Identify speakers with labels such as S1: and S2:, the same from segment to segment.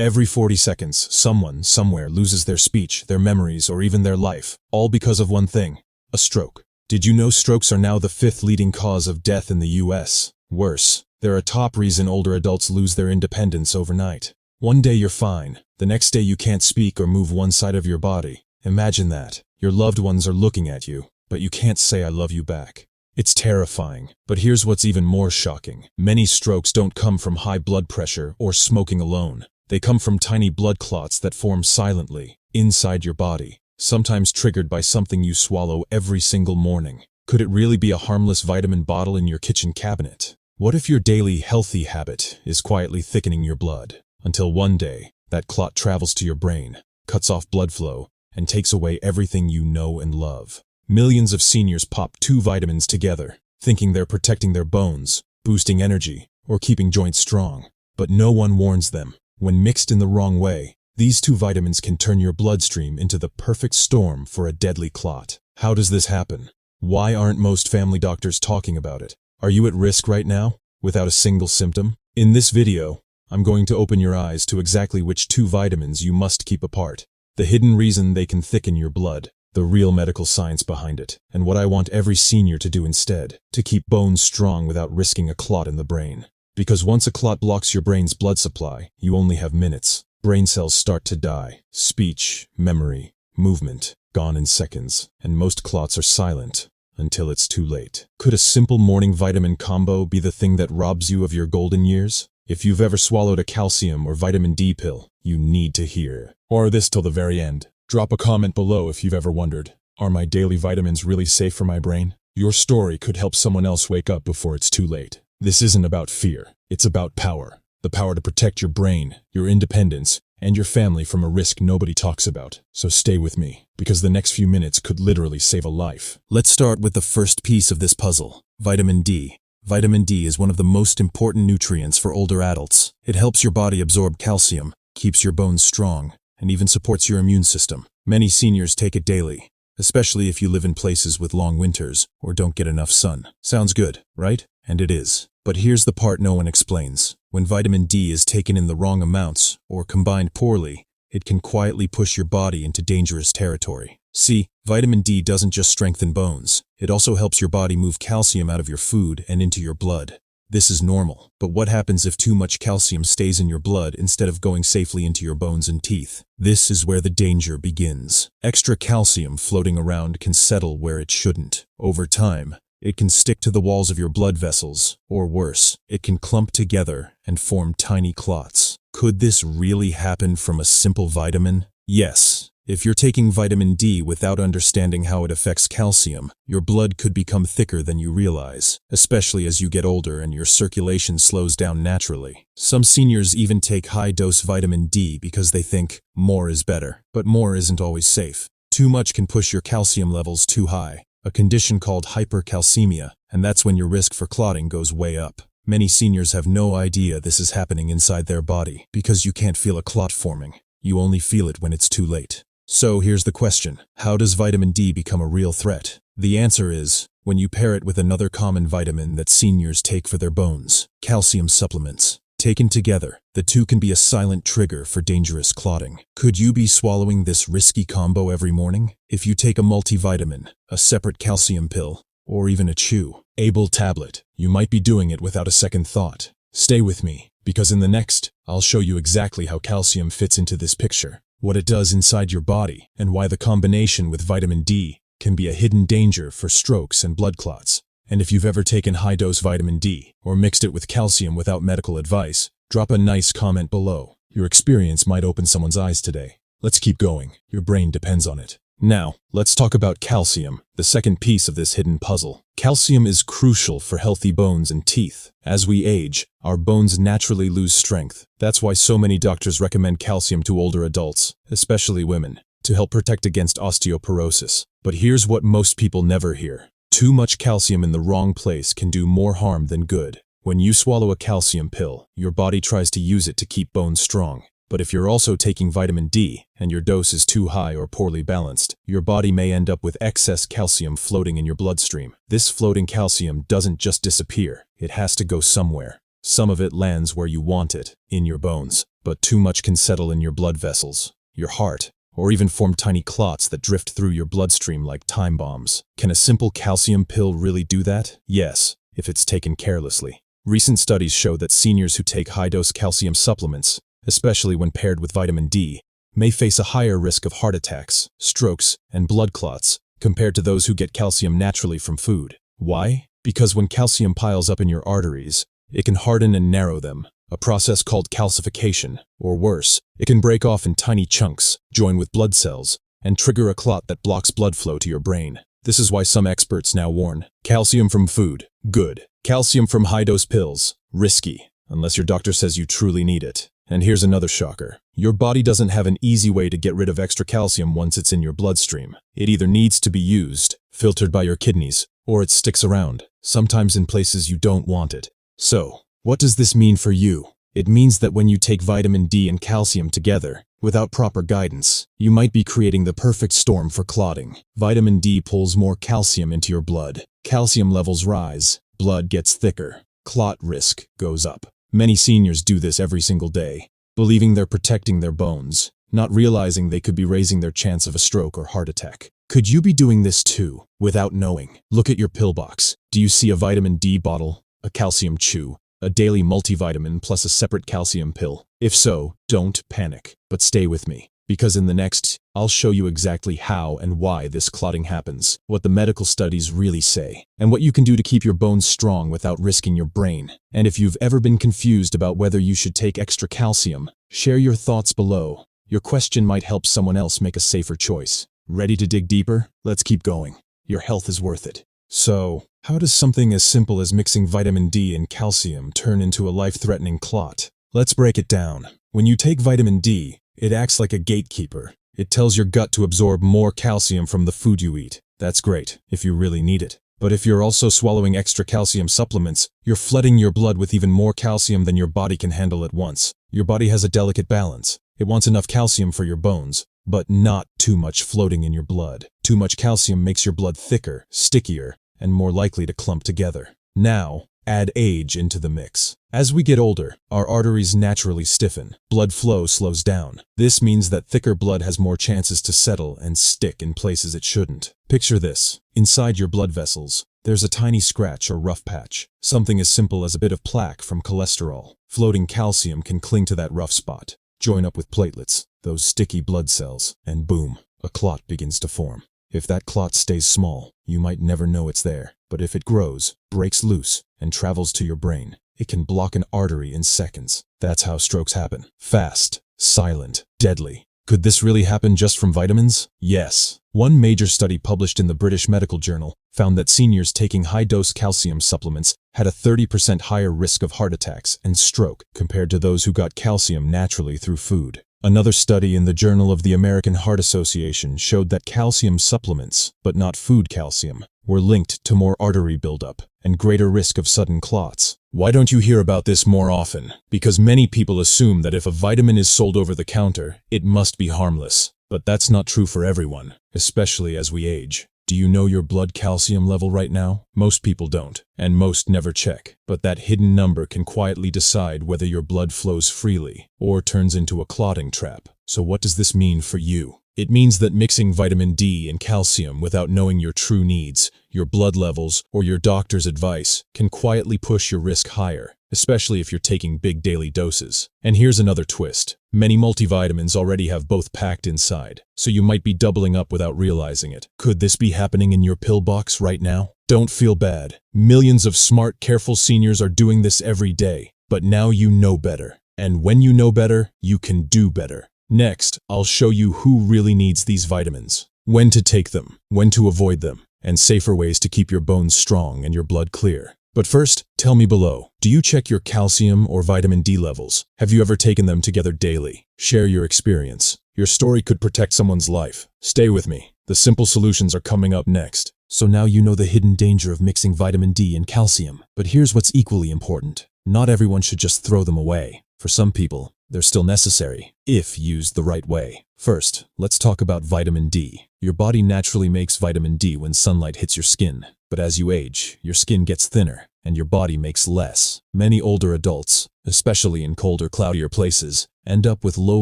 S1: Every 40 seconds, someone, somewhere loses their speech, their memories, or even their life, all because of one thing: a stroke. Did you know strokes are now the 5th leading cause of death in the US? Worse, they're a top reason older adults lose their independence overnight. One day you're fine, the next day you can't speak or move one side of your body. Imagine that. Your loved ones are looking at you, but you can't say "I love you" back. It's terrifying, but here's what's even more shocking. Many strokes don't come from high blood pressure or smoking alone. They come from tiny blood clots that form silently, inside your body, sometimes triggered by something you swallow every single morning. Could it really be a harmless vitamin bottle in your kitchen cabinet? What if your daily healthy habit is quietly thickening your blood, until one day, that clot travels to your brain, cuts off blood flow, and takes away everything you know and love? Millions of seniors pop 2 vitamins together, thinking they're protecting their bones, boosting energy, or keeping joints strong. But no one warns them. When mixed in the wrong way, these 2 vitamins can turn your bloodstream into the perfect storm for a deadly clot. How does this happen? Why aren't most family doctors talking about it? Are you at risk right now, without a single symptom? In this video, I'm going to open your eyes to exactly which 2 vitamins you must keep apart, the hidden reason they can thicken your blood, the real medical science behind it, and what I want every senior to do instead, to keep bones strong without risking a clot in the brain. Because once a clot blocks your brain's blood supply, you only have minutes. Brain cells start to die. Speech, memory, movement, gone in seconds. And most clots are silent until it's too late. Could a simple morning vitamin combo be the thing that robs you of your golden years? If you've ever swallowed a calcium or vitamin D pill, you need to hear. Or this till the very end. Drop a comment below if you've ever wondered, are my daily vitamins really safe for my brain? Your story could help someone else wake up before it's too late. This isn't about fear, it's about power. The power to protect your brain, your independence, and your family from a risk nobody talks about. So stay with me, because the next few minutes could literally save a life. Let's start with the first piece of this puzzle: vitamin D. Vitamin D is one of the most important nutrients for older adults. It helps your body absorb calcium, keeps your bones strong, and even supports your immune system. Many seniors take it daily, especially if you live in places with long winters or don't get enough sun. Sounds good, right? And it is. But here's the part no one explains. When vitamin D is taken in the wrong amounts or combined poorly, it can quietly push your body into dangerous territory. See, vitamin D doesn't just strengthen bones. It also helps your body move calcium out of your food and into your blood. This is normal. But what happens if too much calcium stays in your blood instead of going safely into your bones and teeth? This is where the danger begins. Extra calcium floating around can settle where it shouldn't. Over time, it can stick to the walls of your blood vessels, or worse, it can clump together and form tiny clots. Could this really happen from a simple vitamin? Yes. If you're taking vitamin D without understanding how it affects calcium, your blood could become thicker than you realize, especially as you get older and your circulation slows down naturally. Some seniors even take high-dose vitamin D because they think more is better. But more isn't always safe. Too much can push your calcium levels too high, a condition called hypercalcemia, and that's when your risk for clotting goes way up. Many seniors have no idea this is happening inside their body because you can't feel a clot forming. You only feel it when it's too late. So here's the question: how does vitamin D become a real threat? The answer is when you pair it with another common vitamin that seniors take for their bones: calcium supplements. Taken together, the 2 can be a silent trigger for dangerous clotting. Could you be swallowing this risky combo every morning? If you take a multivitamin, a separate calcium pill, or even a chewable tablet, you might be doing it without a second thought. Stay with me, because in the next, I'll show you exactly how calcium fits into this picture, what it does inside your body, and why the combination with vitamin D can be a hidden danger for strokes and blood clots. And if you've ever taken high-dose vitamin D or mixed it with calcium without medical advice, drop a nice comment below. Your experience might open someone's eyes today. Let's keep going. Your brain depends on it. Now, let's talk about calcium, the second piece of this hidden puzzle. Calcium is crucial for healthy bones and teeth. As we age, our bones naturally lose strength. That's why so many doctors recommend calcium to older adults, especially women, to help protect against osteoporosis. But here's what most people never hear. Too much calcium in the wrong place can do more harm than good. When you swallow a calcium pill, your body tries to use it to keep bones strong. But if you're also taking vitamin D, and your dose is too high or poorly balanced, your body may end up with excess calcium floating in your bloodstream. This floating calcium doesn't just disappear, it has to go somewhere. Some of it lands where you want it, in your bones. but too much can settle in your blood vessels, your heart, or even form tiny clots that drift through your bloodstream like time bombs. Can a simple calcium pill really do that? Yes, if it's taken carelessly. Recent studies show that seniors who take high-dose calcium supplements, especially when paired with vitamin D, may face a higher risk of heart attacks, strokes, and blood clots compared to those who get calcium naturally from food. Why? Because when calcium piles up in your arteries, it can harden and narrow them, a process called calcification, or worse, it can break off in tiny chunks, join with blood cells, and trigger a clot that blocks blood flow to your brain. This is why some experts now warn, calcium from food, good. Calcium from high-dose pills, risky, unless your doctor says you truly need it. And here's another shocker. Your body doesn't have an easy way to get rid of extra calcium once it's in your bloodstream. It either needs to be used, filtered by your kidneys, or it sticks around, sometimes in places you don't want it. So, what does this mean for you? It means that when you take vitamin D and calcium together, without proper guidance, you might be creating the perfect storm for clotting. Vitamin D pulls more calcium into your blood. Calcium levels rise, blood gets thicker, clot risk goes up. Many seniors do this every single day, believing they're protecting their bones, not realizing they could be raising their chance of a stroke or heart attack. Could you be doing this too, without knowing? Look at your pill box. Do you see a vitamin D bottle, a calcium chew, a daily multivitamin plus a separate calcium pill? If so, don't panic, but stay with me. Because in the next, I'll show you exactly how and why this clotting happens, what the medical studies really say, and what you can do to keep your bones strong without risking your brain. And if you've ever been confused about whether you should take extra calcium, share your thoughts below. Your question might help someone else make a safer choice. Ready to dig deeper? Let's keep going. Your health is worth it. So, how does something as simple as mixing vitamin D and calcium turn into a life-threatening clot? Let's break it down. When you take vitamin D, it acts like a gatekeeper. It tells your gut to absorb more calcium from the food you eat. That's great, if you really need it. But if you're also swallowing extra calcium supplements, you're flooding your blood with even more calcium than your body can handle at once. Your body has a delicate balance. It wants enough calcium for your bones, but not too much floating in your blood. Too much calcium makes your blood thicker, stickier, and more likely to clump together. Now, add age into the mix. As we get older, our arteries naturally stiffen. Blood flow slows down. This means that thicker blood has more chances to settle and stick in places it shouldn't. Picture this. Inside your blood vessels, there's a tiny scratch or rough patch. Something as simple as a bit of plaque from cholesterol. Floating calcium can cling to that rough spot, join up with platelets, those sticky blood cells, and boom, a clot begins to form. If that clot stays small, you might never know it's there. But if it grows, breaks loose, and travels to your brain, it can block an artery in seconds. That's how strokes happen. Fast, silent, deadly. Could this really happen just from vitamins? Yes. One major study published in the British Medical Journal found that seniors taking high-dose calcium supplements had a 30% higher risk of heart attacks and stroke compared to those who got calcium naturally through food. Another study in the Journal of the American Heart Association showed that calcium supplements, but not food calcium, were linked to more artery buildup and greater risk of sudden clots. Why don't you hear about this more often? Because many people assume that if a vitamin is sold over the counter, it must be harmless. But that's not true for everyone, especially as we age. Do you know your blood calcium level right now? Most people don't, and most never check. But that hidden number can quietly decide whether your blood flows freely or turns into a clotting trap. So what does this mean for you? It means that mixing vitamin D and calcium without knowing your true needs, your blood levels, or your doctor's advice can quietly push your risk higher, especially if you're taking big daily doses. And here's another twist. Many multivitamins already have both packed inside, so you might be doubling up without realizing it. Could this be happening in your pill box right now? Don't feel bad. Millions of smart, careful seniors are doing this every day, but now you know better. And when you know better, you can do better. Next, I'll show you who really needs these vitamins, when to take them, when to avoid them, and safer ways to keep your bones strong and your blood clear. But first, tell me below, do you check your calcium or vitamin D levels? Have you ever taken them together daily? Share your experience. Your story could protect someone's life. Stay with me. The simple solutions are coming up next. So now you know the hidden danger of mixing vitamin D and calcium. But here's what's equally important. Not everyone should just throw them away. For some people, they're still necessary, if used the right way. First, let's talk about vitamin D. Your body naturally makes vitamin D when sunlight hits your skin. But as you age, your skin gets thinner, and your body makes less. Many older adults, especially in colder, cloudier places, end up with low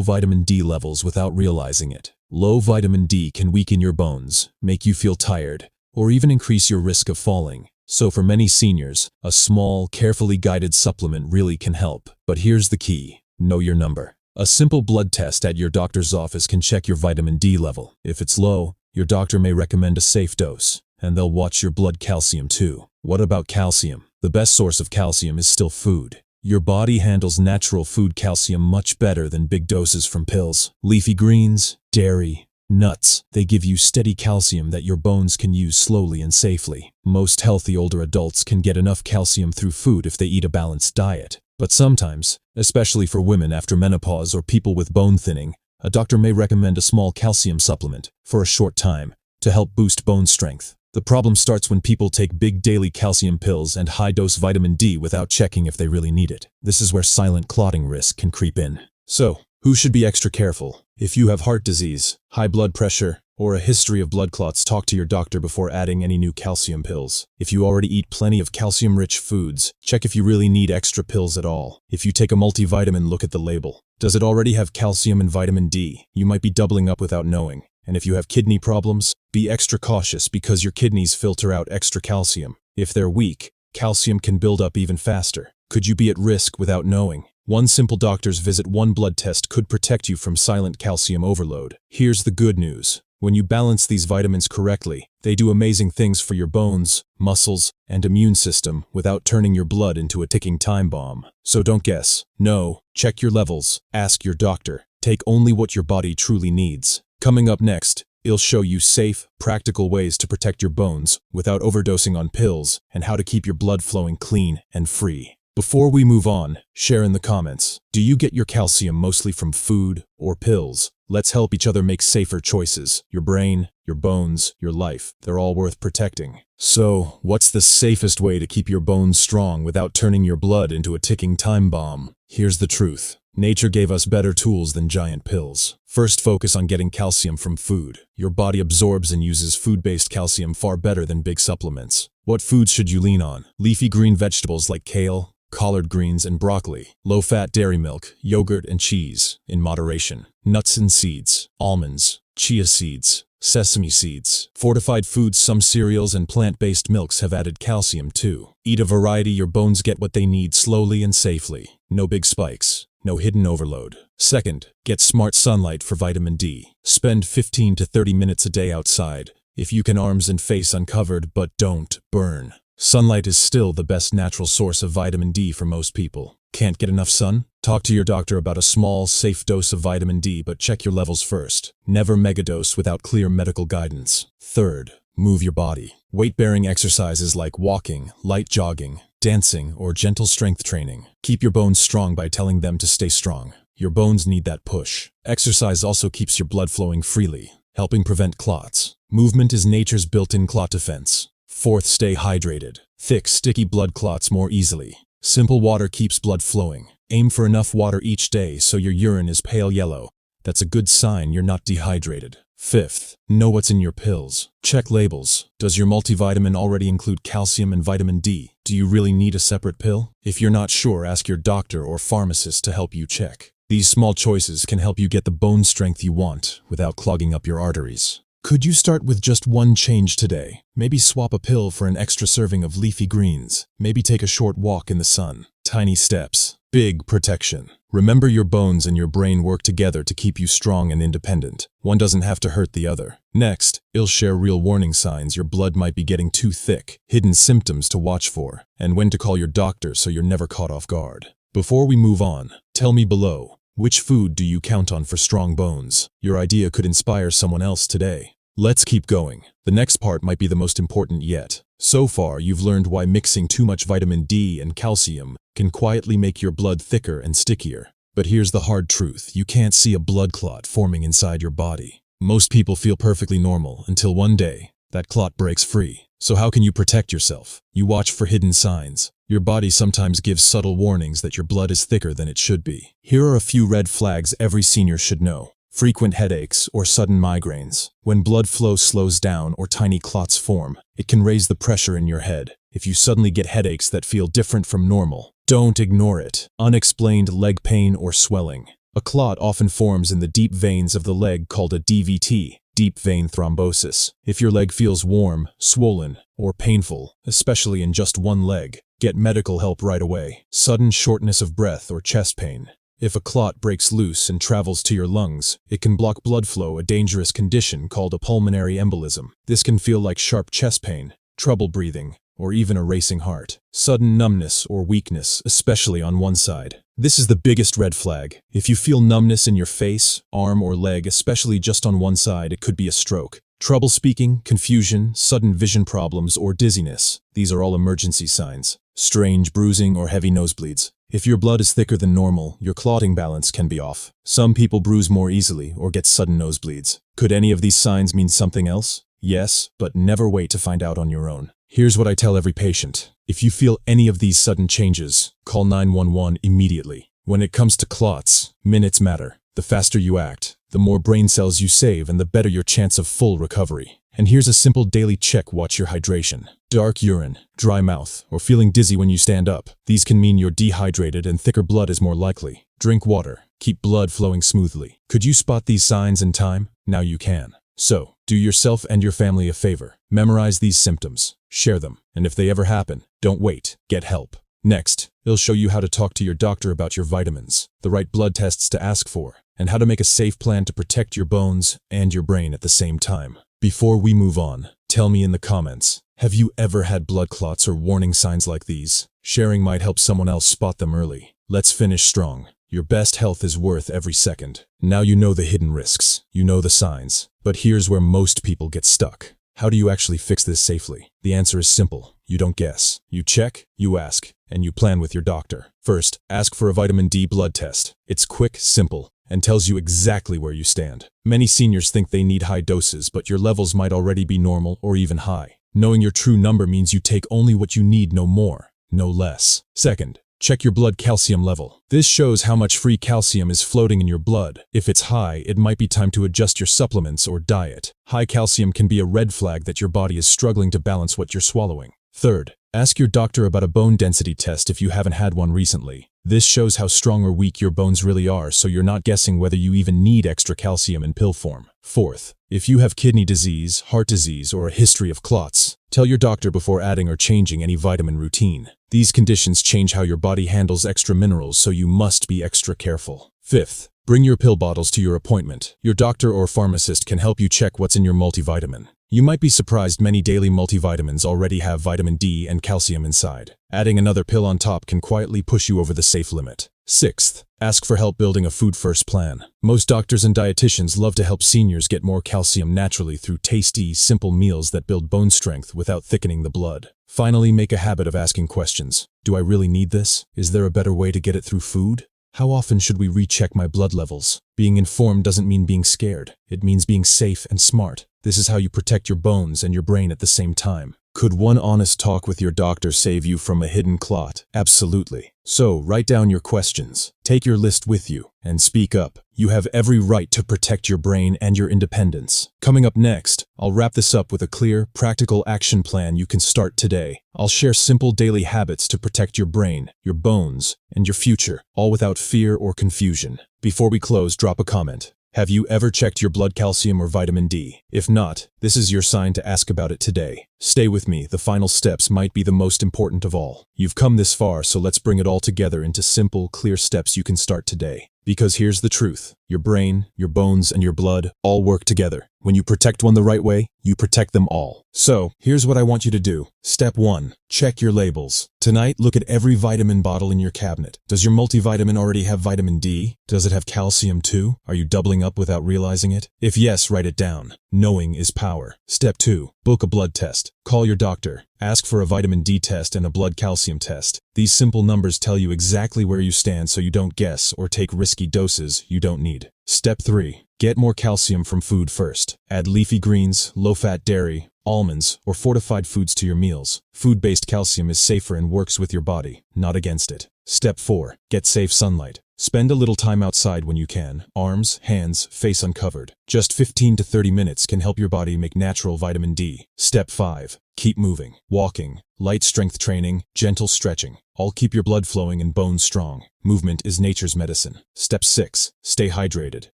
S1: vitamin D levels without realizing it. Low vitamin D can weaken your bones, make you feel tired, or even increase your risk of falling. So for many seniors, a small, carefully guided supplement really can help. But here's the key: know your number. A simple blood test at your doctor's office can check your vitamin D level. If it's low, your doctor may recommend a safe dose, and they'll watch your blood calcium too. What about calcium? The best source of calcium is still food. Your body handles natural food calcium much better than big doses from pills. Leafy greens, dairy, nuts, they give you steady calcium that your bones can use slowly and safely. Most healthy older adults can get enough calcium through food if they eat a balanced diet. But sometimes, especially for women after menopause or people with bone thinning, a doctor may recommend a small calcium supplement for a short time to help boost bone strength. The problem starts when people take big daily calcium pills and high-dose vitamin D without checking if they really need it. This is where silent clotting risk can creep in. So, who should be extra careful? If you have heart disease, high blood pressure, or a history of blood clots, talk to your doctor before adding any new calcium pills. If you already eat plenty of calcium-rich foods, check if you really need extra pills at all. If you take a multivitamin, look at the label. Does it already have calcium and vitamin D? You might be doubling up without knowing. And if you have kidney problems, be extra cautious because your kidneys filter out extra calcium. If they're weak, calcium can build up even faster. Could you be at risk without knowing? One simple doctor's visit, one blood test could protect you from silent calcium overload. Here's the good news. When you balance these vitamins correctly, they do amazing things for your bones, muscles, and immune system without turning your blood into a ticking time bomb. So don't guess. No, check your levels, ask your doctor. Take only what your body truly needs. Coming up next, I'll show you safe, practical ways to protect your bones without overdosing on pills and how to keep your blood flowing clean and free. Before we move on, share in the comments. Do you get your calcium mostly from food or pills? Let's help each other make safer choices. Your brain, your bones, your life, they're all worth protecting. So, what's the safest way to keep your bones strong without turning your blood into a ticking time bomb? Here's the truth. Nature gave us better tools than giant pills. First, focus on getting calcium from food. Your body absorbs and uses food-based calcium far better than big supplements. What foods should you lean on? Leafy green vegetables like kale, collard greens, and broccoli. Low-fat dairy milk, yogurt, and cheese, in moderation. Nuts and seeds, almonds, chia seeds, sesame seeds. Fortified foods, some cereals and plant-based milks have added calcium too. Eat a variety, your bones get what they need slowly and safely. No big spikes. No hidden overload. Second, get smart sunlight for vitamin D. Spend 15 to 30 minutes a day outside, if you can, arms and face uncovered, but don't burn. Sunlight is still the best natural source of vitamin D for most people. Can't get enough sun? Talk to your doctor about a small, safe dose of vitamin D, but check your levels first. Never megadose without clear medical guidance. Third, move your body. Weight-bearing exercises like walking, light jogging, dancing, or gentle strength training. Keep your bones strong by telling them to stay strong. Your bones need that push. Exercise also keeps your blood flowing freely, helping prevent clots. Movement is nature's built-in clot defense. Fourth, stay hydrated. Thick, sticky blood clots more easily. Simple water keeps blood flowing. Aim for enough water each day so your urine is pale yellow. That's a good sign you're not dehydrated. Fifth, know what's in your pills. Check labels. Does your multivitamin already include calcium and vitamin D? Do you really need a separate pill? If you're not sure, ask your doctor or pharmacist to help you check. These small choices can help you get the bone strength you want without clogging up your arteries. Could you start with just one change today? Maybe swap a pill for an extra serving of leafy greens. Maybe take a short walk in the sun. Tiny steps, big protection. Remember, your bones and your brain work together to keep you strong and independent. One doesn't have to hurt the other. Next, I'll share real warning signs your blood might be getting too thick, hidden symptoms to watch for, and when to call your doctor so you're never caught off guard. Before we move on, tell me below, which food do you count on for strong bones? Your idea could inspire someone else today. Let's keep going. The next part might be the most important yet. So far, you've learned why mixing too much vitamin D and calcium can quietly make your blood thicker and stickier. But here's the hard truth. You can't see a blood clot forming inside your body. Most people feel perfectly normal until one day, that clot breaks free. So how can you protect yourself? You watch for hidden signs. Your body sometimes gives subtle warnings that your blood is thicker than it should be. Here are a few red flags every senior should know. Frequent headaches or sudden migraines. When blood flow slows down or tiny clots form, it can raise the pressure in your head. If you suddenly get headaches that feel different from normal, don't ignore it. Unexplained leg pain or swelling. A clot often forms in the deep veins of the leg called a DVT, deep vein thrombosis. If your leg feels warm, swollen, or painful, especially in just one leg, get medical help right away. Sudden shortness of breath or chest pain. If a clot breaks loose and travels to your lungs, it can block blood flow, a dangerous condition called a pulmonary embolism. This can feel like sharp chest pain, trouble breathing, or even a racing heart. Sudden numbness or weakness, especially on one side. This is the biggest red flag. If you feel numbness in your face, arm, or leg, especially just on one side, it could be a stroke. Trouble speaking, confusion, sudden vision problems, or dizziness. These are all emergency signs. Strange bruising or heavy nosebleeds. If your blood is thicker than normal, your clotting balance can be off. Some people bruise more easily or get sudden nosebleeds. Could any of these signs mean something else? Yes, but never wait to find out on your own. Here's what I tell every patient. If you feel any of these sudden changes, call 911 immediately. When it comes to clots, minutes matter. The faster you act, the more brain cells you save and the better your chance of full recovery. And here's a simple daily check: watch your hydration. Dark urine, dry mouth, or feeling dizzy when you stand up. These can mean you're dehydrated and thicker blood is more likely. Drink water. Keep blood flowing smoothly. Could you spot these signs in time? Now you can. So, do yourself and your family a favor. Memorize these symptoms. Share them. And if they ever happen, don't wait. Get help. Next, it'll show you how to talk to your doctor about your vitamins, the right blood tests to ask for, and how to make a safe plan to protect your bones and your brain at the same time. Before we move on, tell me in the comments, have you ever had blood clots or warning signs like these? Sharing might help someone else spot them early. Let's finish strong. Your best health is worth every second. Now you know the hidden risks, you know the signs, but here's where most people get stuck. How do you actually fix this safely? The answer is simple. You don't guess. You check, you ask, and you plan with your doctor. First, ask for a vitamin D blood test. It's quick, simple, and tells you exactly where you stand. Many seniors think they need high doses, but your levels might already be normal or even high. Knowing your true number means you take only what you need, no more, no less. Second, check your blood calcium level. This shows how much free calcium is floating in your blood. If it's high, it might be time to adjust your supplements or diet. High calcium can be a red flag that your body is struggling to balance what you're swallowing. Third, ask your doctor about a bone density test if you haven't had one recently. This shows how strong or weak your bones really are, so you're not guessing whether you even need extra calcium in pill form. Fourth, if you have kidney disease, heart disease, or a history of clots, tell your doctor before adding or changing any vitamin routine. These conditions change how your body handles extra minerals, so you must be extra careful. Fifth, bring your pill bottles to your appointment. Your doctor or pharmacist can help you check what's in your multivitamin. You might be surprised many daily multivitamins already have vitamin D and calcium inside. Adding another pill on top can quietly push you over the safe limit. Sixth, ask for help building a food-first plan. Most doctors and dietitians love to help seniors get more calcium naturally through tasty, simple meals that build bone strength without thickening the blood. Finally, make a habit of asking questions. Do I really need this? Is there a better way to get it through food? How often should we recheck my blood levels? Being informed doesn't mean being scared. It means being safe and smart. This is how you protect your bones and your brain at the same time. Could one honest talk with your doctor save you from a hidden clot? Absolutely. So, write down your questions, take your list with you, and speak up. You have every right to protect your brain and your independence. Coming up next, I'll wrap this up with a clear, practical action plan you can start today. I'll share simple daily habits to protect your brain, your bones, and your future, all without fear or confusion. Before we close, drop a comment. Have you ever checked your blood calcium or vitamin D? If not, this is your sign to ask about it today. Stay with me, the final steps might be the most important of all. You've come this far, so let's bring it all together into simple, clear steps you can start today. Because here's the truth. Your brain, your bones, and your blood all work together. When you protect one the right way, you protect them all. So, here's what I want you to do. Step 1. Check your labels. Tonight, look at every vitamin bottle in your cabinet. Does your multivitamin already have vitamin D? Does it have calcium too? Are you doubling up without realizing it? If yes, write it down. Knowing is power. Step 2. Book a blood test. Call your doctor. Ask for a vitamin D test and a blood calcium test. These simple numbers tell you exactly where you stand, so you don't guess or take risky doses you don't need. Step 3. Get more calcium from food first. Add leafy greens, low-fat dairy, almonds, or fortified foods to your meals. Food-based calcium is safer and works with your body, not against it. Step 4. Get safe sunlight. Spend a little time outside when you can. Arms, hands, face uncovered. Just 15 to 30 minutes can help your body make natural vitamin D. Step 5. Keep moving, walking, light strength training, gentle stretching. All keep your blood flowing and bones strong. Movement is nature's medicine. Step 6. Stay hydrated.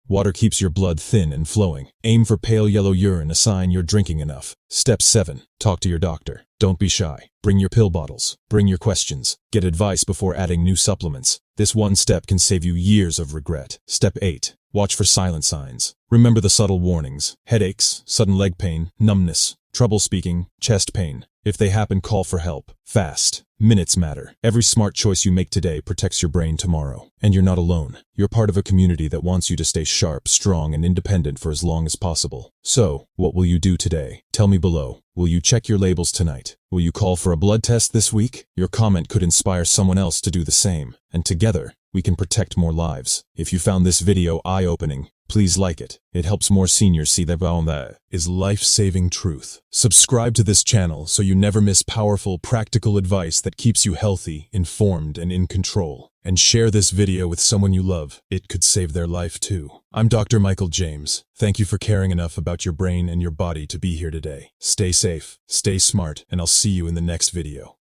S1: Water keeps your blood thin and flowing. Aim for pale yellow urine, a sign you're drinking enough. Step 7. Talk to your doctor. Don't be shy. Bring your pill bottles. Bring your questions. Get advice before adding new supplements. This one step can save you years of regret. Step 8. Watch for silent signs. Remember the subtle warnings. Headaches, sudden leg pain, numbness, trouble speaking, chest pain. If they happen, call for help. Fast. Minutes matter. Every smart choice you make today protects your brain tomorrow. And you're not alone. You're part of a community that wants you to stay sharp, strong, and independent for as long as possible. So, what will you do today? Tell me below. Will you check your labels tonight? Will you call for a blood test this week? Your comment could inspire someone else to do the same. And together, we can protect more lives. If you found this video eye-opening, please like it. It helps more seniors see that is life-saving truth. Subscribe to this channel so you never miss powerful, practical advice that keeps you healthy, informed, and in control. And share this video with someone you love. It could save their life too. I'm Dr. Michael James. Thank you for caring enough about your brain and your body to be here today. Stay safe, stay smart, and I'll see you in the next video.